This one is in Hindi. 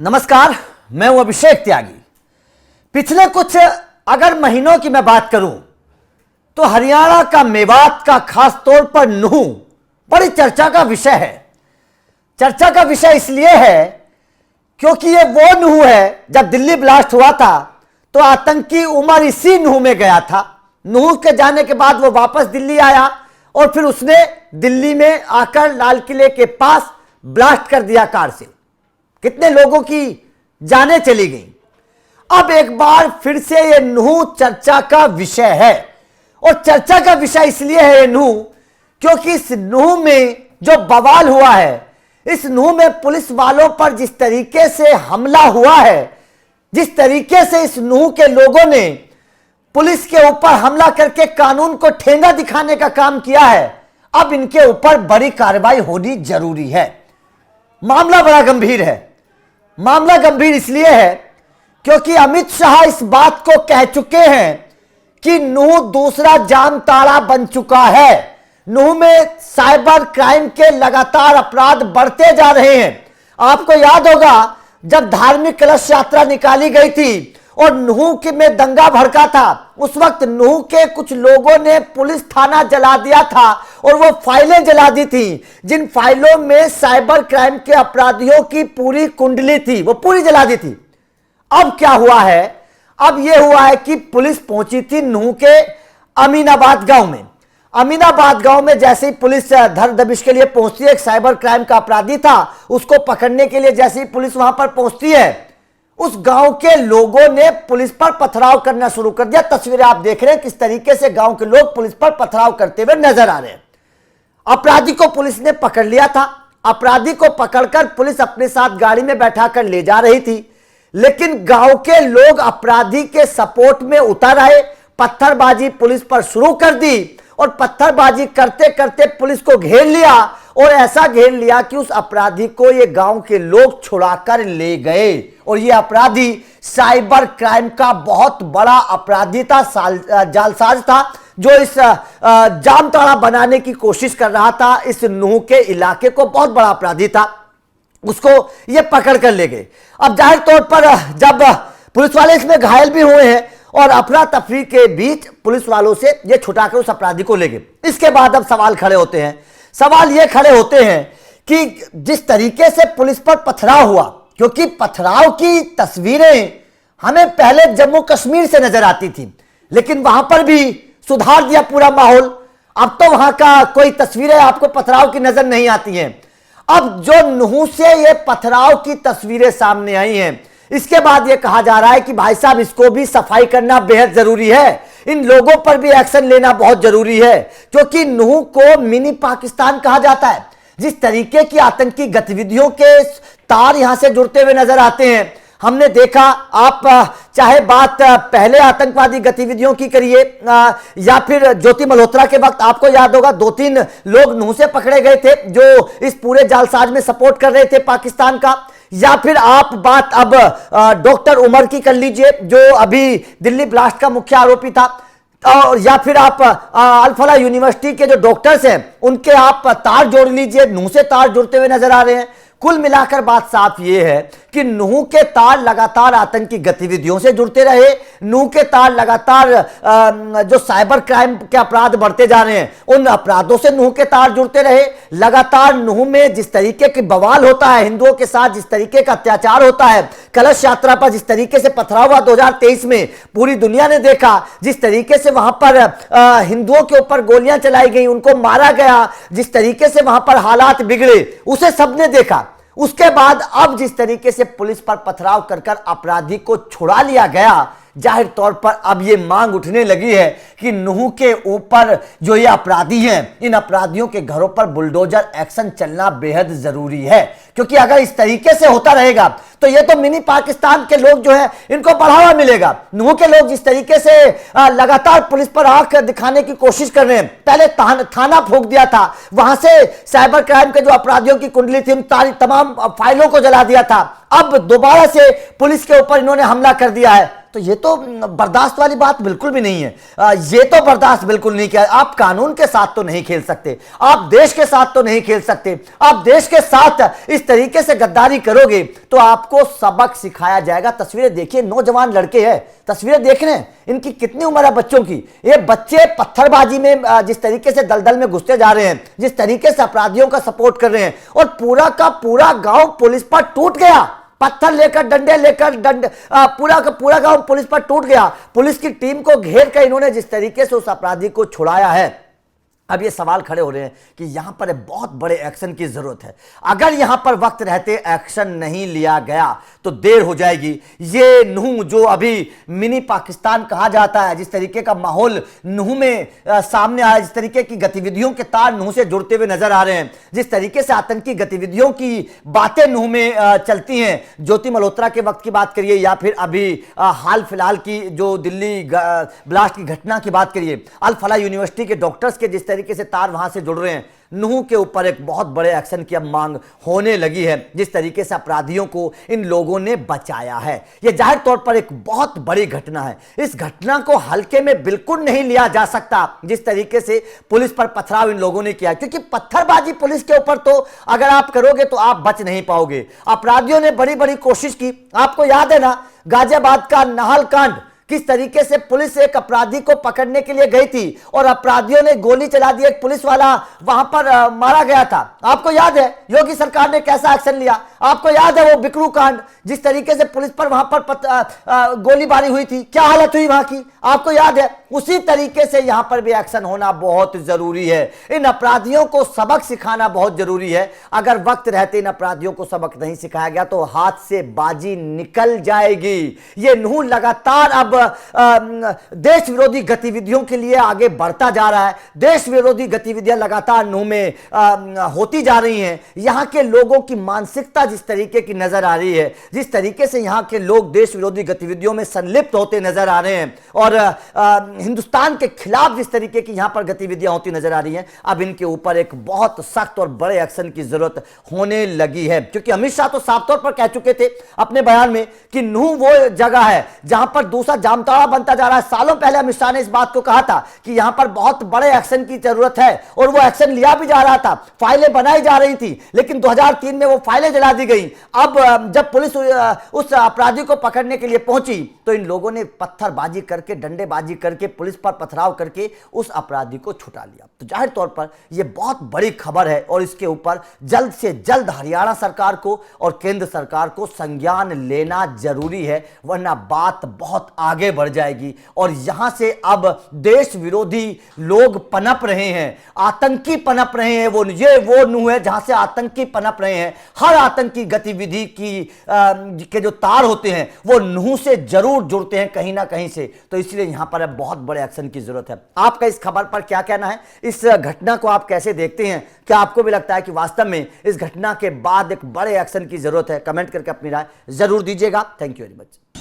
नमस्कार, मैं हूं अभिषेक त्यागी। पिछले कुछ अगर महीनों की मैं बात करूं तो हरियाणा का मेवात का खास तौर पर नूह बड़ी चर्चा का विषय है। चर्चा का विषय इसलिए है क्योंकि ये वो नूह है, जब दिल्ली ब्लास्ट हुआ था तो आतंकी उमर इसी नूह में गया था। नूह के जाने के बाद वो वापस दिल्ली आया और फिर उसने दिल्ली में आकर लाल किले के पास ब्लास्ट कर दिया कार से। कितने लोगों की जानें चली गई। अब एक बार फिर से ये नूह चर्चा का विषय है, और चर्चा का विषय इसलिए है ये नूह क्योंकि इस नूह में जो बवाल हुआ है, इस नूह में पुलिस वालों पर जिस तरीके से हमला हुआ है, जिस तरीके से इस नूह के लोगों ने पुलिस के ऊपर हमला करके कानून को ठेंगा दिखाने का काम किया है, अब इनके ऊपर बड़ी कार्रवाई होनी जरूरी है। मामला बड़ा गंभीर है। मामला गंभीर इसलिए है क्योंकि अमित शाह इस बात को कह चुके हैं कि नूह दूसरा जामताड़ा बन चुका है। नूह में साइबर क्राइम के लगातार अपराध बढ़ते जा रहे हैं। आपको याद होगा जब धार्मिक कलश यात्रा निकाली गई थी और नूह के में दंगा भड़का था, उस वक्त नूह के कुछ लोगों ने पुलिस थाना जला दिया था और वो फाइलें जला दी थी, जिन फाइलों में साइबर क्राइम के अपराधियों की पूरी कुंडली थी, वो पूरी जला दी थी। अब क्या हुआ है? अब यह हुआ है कि पुलिस पहुंची थी नूह के अमीनाबाद गांव में। अमीनाबाद गांव में जैसे ही पुलिस धर दबिश के लिए पहुंचती है, एक साइबर क्राइम का अपराधी था, उसको पकड़ने के लिए जैसे ही पुलिस वहां पर पहुंचती है, उस गांव के लोगों ने पुलिस पर पथराव करना शुरू कर दिया। तस्वीरें आप देख रहे हैं किस तरीके से गांव के लोग पुलिस पर पथराव करते हुए नजर आ रहे हैं। अपराधी को पुलिस ने पकड़ लिया था। अपराधी को पकड़कर पुलिस अपने साथ गाड़ी में बैठाकर ले जा रही थी, लेकिन गांव के लोग अपराधी के सपोर्ट में उतर आए, पत्थरबाजी पुलिस पर शुरू कर दी और पत्थरबाजी करते करते पुलिस को घेर लिया, और ऐसा घेर लिया कि उस अपराधी को ये गांव के लोग छुड़ाकर ले गए। और ये अपराधी साइबर क्राइम का बहुत बड़ा अपराधी था, जालसाज था, जो इस जामताड़ा बनाने की कोशिश कर रहा था। इस नूह के इलाके को बहुत बड़ा अपराधी था, उसको ये पकड़ कर ले गए। अब जाहिर तौर पर जब पुलिस वाले इसमें घायल भी हुए हैं और अफरा तफरी के बीच पुलिस वालों से ये छुटाकर उस अपराधी को ले गए। इसके बाद अब सवाल खड़े होते हैं। सवाल ये खड़े होते हैं कि जिस तरीके से पुलिस पर पथराव हुआ, क्योंकि पथराव की तस्वीरें हमें पहले जम्मू कश्मीर से नजर आती थी, लेकिन वहां पर भी सुधार दिया पूरा माहौल। अब तो वहां का कोई तस्वीरें आपको पथराव की नजर नहीं आती हैं। अब जो नूह से ये पथराव की तस्वीरें सामने आई हैं, इसके बाद ये कहा जा रहा है कि भाई साहब इसको भी सफाई करना बेहद जरूरी है, इन लोगों पर भी एक्शन लेना बहुत जरूरी है, क्योंकि नूह को मिनी पाकिस्तान कहा जाता है। जिस तरीके की आतंकी गतिविधियों के तार यहां से जुड़ते हुए नजर आते हैं, हमने देखा। आप चाहे बात पहले आतंकवादी गतिविधियों की करिए या फिर ज्योति मल्होत्रा के वक्त, आपको याद होगा 2-3 लोग नूह से पकड़े गए थे जो इस पूरे जालसाज में सपोर्ट कर रहे थे पाकिस्तान का। या फिर आप बात अब डॉक्टर उमर की कर लीजिए, जो अभी दिल्ली ब्लास्ट का मुख्य आरोपी था। और या फिर आप अल-फलाह यूनिवर्सिटी के जो डॉक्टर्स हैं, उनके आप तार जोड़ लीजिए, नूह से तार जुड़ते हुए नजर आ रहे हैं। कुल मिलाकर बात साफ ये है कि नूह के तार लगातार आतंकी गतिविधियों से जुड़ते रहे। नूह के तार लगातार जो साइबर क्राइम के अपराध बढ़ते जा रहे हैं, उन अपराधों से नूह के तार जुड़ते रहे। लगातार नूह में जिस तरीके की बवाल होता है, हिंदुओं के साथ जिस तरीके का अत्याचार होता है, कलश यात्रा पर जिस तरीके से पथराव हुआ 2023 में, पूरी दुनिया ने देखा। जिस तरीके से वहां पर हिंदुओं के ऊपर गोलियां चलाई गई, उनको मारा गया, जिस तरीके से वहां पर हालात बिगड़े, उसे सबने देखा। उसके बाद अब जिस तरीके से पुलिस पर पथराव कर अपराधी को छुड़ा लिया गया, जाहिर तौर पर अब ये मांग उठने लगी है कि नूह के ऊपर जो ये अपराधी हैं, इन अपराधियों के घरों पर बुलडोजर एक्शन चलना बेहद जरूरी है। क्योंकि अगर इस तरीके से होता रहेगा तो ये तो मिनी पाकिस्तान के लोग जो है, इनको बढ़ावा मिलेगा। नूह के लोग जिस तरीके से लगातार पुलिस पर आंख दिखाने की कोशिश कर रहे हैं, पहले थाना फूंक दिया था, वहां से साइबर क्राइम के जो अपराधियों की कुंडली थी, उन तमाम फाइलों को जला दिया था। अब दोबारा से पुलिस के ऊपर इन्होंने हमला कर दिया है। तो ये तो बर्दाश्त वाली बात बिल्कुल भी नहीं है। ये तो बर्दाश्त बिल्कुल नहीं किया। आप कानून के साथ तो नहीं खेल सकते, आप देश के साथ तो नहीं खेल सकते। आप देश के साथ इस तरीके से गद्दारी करोगे तो आपको सबक सिखाया जाएगा। तस्वीरें देखिए, नौजवान लड़के हैं, तस्वीरें देख रहे हैं, इनकी कितनी उम्र है बच्चों की। ये बच्चे पत्थरबाजी में जिस तरीके से दलदल में घुसते जा रहे हैं, जिस तरीके से अपराधियों का सपोर्ट कर रहे हैं, और पूरा का पूरा गांव पुलिस पर टूट गया। पत्थर लेकर, डंडे लेकर, पूरा का पूरा गांव पुलिस पर टूट गया। पुलिस की टीम को घेर कर इन्होंने जिस तरीके से उस अपराधी को छुड़ाया है, अब ये सवाल खड़े हो रहे हैं कि यहां पर बहुत बड़े एक्शन की जरूरत है। अगर यहां पर वक्त रहते एक्शन नहीं लिया गया तो देर हो जाएगी। ये नूह जो अभी मिनी पाकिस्तान कहा जाता है, जिस तरीके का माहौल नूह में सामने आया, जिस तरीके की गतिविधियों के तार नूह से जुड़ते हुए नजर आ रहे हैं, जिस तरीके से आतंकी गतिविधियों की बातें नूह में चलती हैं, ज्योति मल्होत्रा के वक्त की बात करिए या फिर अभी हाल फिलहाल की जो दिल्ली ब्लास्ट की घटना की बात करिए, अल फलाह यूनिवर्सिटी के डॉक्टर्स के जिस तरीके से तार वहां से जुड़ रहे हैं, नूह के ऊपर एक बहुत बड़े एक्शन की अब मांग होने लगी है। जिस तरीके से अपराधियों को इन लोगों ने बचाया है, यह जाहिर तौर पर एक बहुत बड़ी घटना है। इस घटना को हल्के में बिल्कुल नहीं लिया जा सकता, जिस तरीके से पुलिस पर पथराव इन लोगों ने किया, क्योंकि पत्थरबाजी पुलिस के ऊपर तो अगर आप करोगे तो आप बच नहीं पाओगे। अपराधियों ने बड़ी बड़ी कोशिश की। आपको याद है ना गाजियाबाद का नाहल कांड, किस तरीके से पुलिस एक अपराधी को पकड़ने के लिए गई थी और अपराधियों ने गोली चला दी, एक पुलिस वाला वहां पर मारा गया था। आपको याद है योगी सरकार ने कैसा एक्शन लिया? आपको याद है वो बिकरू कांड, जिस तरीके से पुलिस पर वहां पर गोलीबारी हुई थी, क्या हालत हुई वहां की, आपको याद है? उसी तरीके से यहां पर भी एक्शन होना बहुत जरूरी है। इन अपराधियों को सबक सिखाना बहुत जरूरी है। अगर वक्त रहते इन अपराधियों को सबक नहीं सिखाया गया तो हाथ से बाजी निकल जाएगी। ये नूह लगातार अब देश विरोधी गतिविधियों के लिए आगे बढ़ता जा रहा है। देश विरोधी गतिविधियां लगातार नूह में होती जा रही हैं। यहां के लोगों की मानसिकता जिस तरीके की नजर आ रही है, जिस तरीके से यहां के लोग देश विरोधी गतिविधियों में संलिप्त होते नजर आ रहे हैं और हिंदुस्तान के खिलाफ जिस तरीके की यहां पर गतिविधियां होती नजर आ रही हैं, अब इनके ऊपर एक बहुत सख्त और बड़े एक्शन की जरूरत होने लगी है। क्योंकि अमित शाह तो साफ तौर पर कह चुके थे अपने बयान में कि नूह वो जगह है जहां पर दूसरा जामताड़ा बनता जा रहा है। सालों पहले अमित शाह ने इस बात को कहा था कि यहां पर बहुत बड़े एक्शन की जरूरत है और वो एक्शन लिया भी जा रहा था। फाइलें बनाई जा रही थी, लेकिन 2003 में वो फाइलें जला दी गई। अब जब पुलिस उस अपराधी को पकड़ने के लिए पहुंची तो इन लोगों ने पत्थरबाजी करके, डंडेबाजी करके, पुलिस पर पथराव करके उस अपराधी को छुटा लिया। तो जाहिर तौर पर यह बहुत बड़ी खबर है और इसके ऊपर जल्द से जल्द हरियाणा सरकार को और केंद्र सरकार को संज्ञान लेना जरूरी है, वरना बात बहुत आगे बढ़ जाएगी। और यहां से अब देश विरोधी लोग पनप रहे हैं, आतंकी पनप रहे हैं। वो नूह है जहां से आतंकी पनप रहे हैं। हर आतंकी गतिविधि के जो तार होते हैं वो नूह से जरूर जुड़ते हैं कहीं ना कहीं से। तो इसलिए यहां पर अब बहुत बड़े एक्शन की जरूरत है। आपका इस खबर पर क्या कहना है? इस घटना को आप कैसे देखते हैं? क्या आपको भी लगता है कि वास्तव में इस घटना के बाद एक बड़े एक्शन की जरूरत है? कमेंट करके अपनी राय जरूर दीजिएगा। Thank you very much.